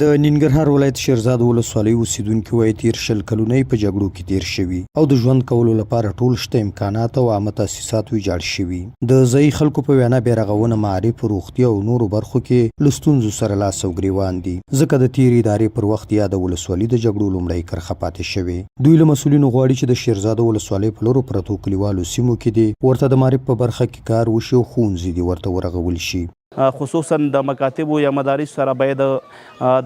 د ننګرهار ولایت شیرزاد ولسوالۍ اوسیدونکي وایي تیر شل کلونه په جګړو کې تیر شوي او د ژوند کولو لپاره ټول شته امکانات او عامه تاسیسات ویجاړ شوي. د ځایي خلکو په وینا بیرغونه معارف، روغتیا او نورو برخو کې له ستونزو سره لاس او ګریوان دي، ځکه د تیرې ادارې پر وخت یا د ولسوالۍ د جګړو لومړی کرښه پاتې شوې. دوی له مسؤلینو غواړي چې د شیرزاد ولسوالۍ په لرو پرتو کلیوالو سیمو کې دي ورته د معارف په برخه کې کار وشي او ښوونځي دي ورته ورغول شي. خصوصا د مکاتبو یا مدارس سره باید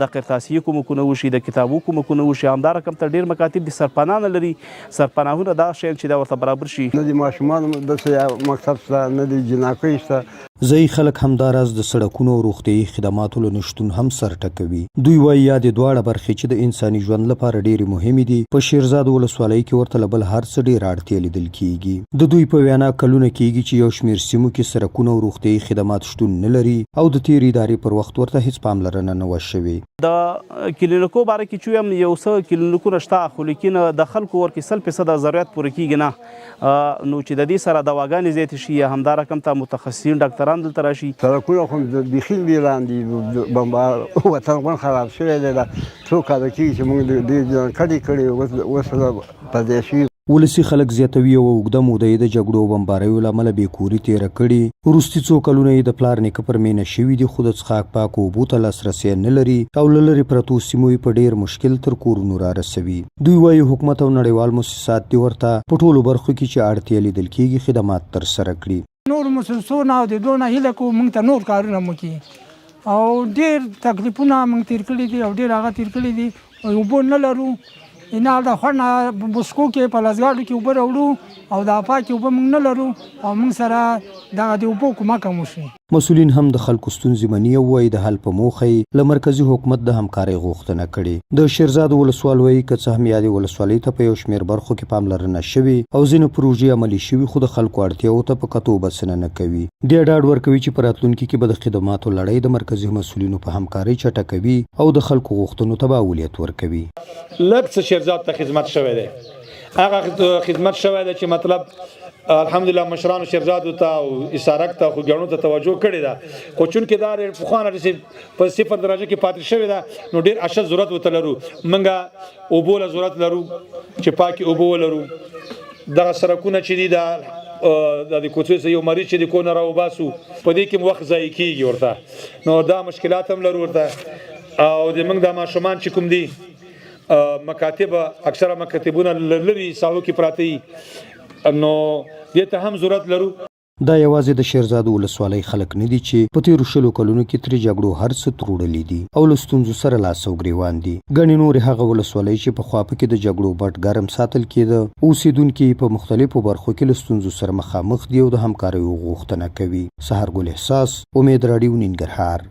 د قرطاسي کومکونه وشي، د کتابو کومکونه وشي. همدا رقم ته ډیر مکاتب د سرپناه نه لري، سرپناهونه دا شیان چې دا ورته برابر شي. نه د ماشومان د مکتب شته، نه د جناکۍ شته. ځایي خلک همداراز د سړکونو او روغتیایي خدماتو له نشتون هم سر ټکوي. دوی وایي یا د دواړه برخې چې د انساني ژوند لپاره ډېرې مهمې دي په شیرزاد ولسوالۍ کې ورته له بل هر څه ډېره اړتیا لیدل کیږي. د دوی په وینا کلونه کیږي چې یو شمېر سیمو کې سړکونه او روغتیایي خدمات شتون نه لري او د تیرې ادارې پر وخت ورته هیڅ پاملرنه نه وه شوې. د کلینیکو باره کې چې ویم یو څه کلینیکونه شته، خو لیکن د خلکو ورکې 100% ضرورت پوره کیږي نه. نو چې د دې سره دواګانې زیاتې شي یا همدا رقم ته متخصصین ډاکټران دلته راشي. سړکونه خو بیخي ویران دي، وطن غون خراب شوی دی. دا څو کاله کېږي چې موږ د کډې اوس په دې شي. ولسي خلک زیاتوي او اوږده موده یې د جګړو او بمباریو له امله بېکوري تېره کړې. وروستي څو کلونه یې د پلار نیکه پر مینه شوي دي، خو د څښاک پاکو اوبو ته لاسرسی نه لري او له لرې پرتو سیمو یې په ډېر مشکل تر کورونو رارسوي. دوی وایي حکومت او نړیوال مؤسسات دې ورته په ټولو برخو کې چې اړتیا لیدل کېږي خدمات ترسره کړي. نور مؤسسونه او د دونه هیله کوو موږ ته نور کارونه وکړي او ډېر تکلیفونه موږ تېر کړي دي او ډېر هغه تېر کړي دي. اوبه نه لرو، نه د خوړ بسکو کې په لاسګاډو کې اوبه راوړو او د پاکې اوبه موږ نه لرو او موږ سره دغه د اوبو کومک هم وشي. مسؤلین هم د خلکو ستونزې مني او وایي د حل په موخه یې له مرکزي حکومت د همکارۍ غوښتنه کړې. د شیرزاد ولسوال وایي که څه هم یادې ولسوالۍ ته په یو شمېر برخو کې پاملرنه شوې او ځینې پروژې عملي شوي، خو د خلکو اړتیاو ته په کتو بسنه نه کوي. دې ډاډ ورکوي چې په راتلونکي کې به د خدماتو لړۍ د مرکزي مسؤلینو په همکارۍ چټکوي او د خلکو غوښتنو ته به اولویت ورکوي. لږ څه شیرزاد ته خدمت شوی دی، هغه خدمت شوی دی چې مطلب الحمدلله مشرانو شیرزاد ته او اسارک ته خو ګڼو ته توجه کړې ده. خو چونکې دا ډېر پخوانه په صفر درجه کې پاتې شوې ده، نو ډېر اشد ضرورت ورته لرو. موږ اوبو له ضرورت لرو چې پاکې اوبه ولرو. دغه سړکونه چې دي د کوڅو څخه یو مریض چې د کور نه راوباسو په دې کې وخت ضایع کېږي ورته، نو دا مشکلات هم لرو ورته. او د موږ د ماشومان چې کوم دي مکاتب اکثره مکاتبونه لري ساحو کې پراته دي، نو دې ته هم ضرورت لرو. دا یوازې د شیرزاد ولسوالۍ خلک نه دي چې په تیرو شلو کلونو کې ترې جګړو هر څه تروړلي دي او له ستونزو سره لاس او ګریوان دي. ګڼې نورې هغه ولسوالۍ چې پخوا پکې د جګړو بټ ګرم ساتل کېده، اوسیدونکي په مختلفو برخو کې له ستونزو سره مخامخ دي او د همکاریو غوښتنه کوي. سحر ګل احساس، امید راډیو، ننګرهار.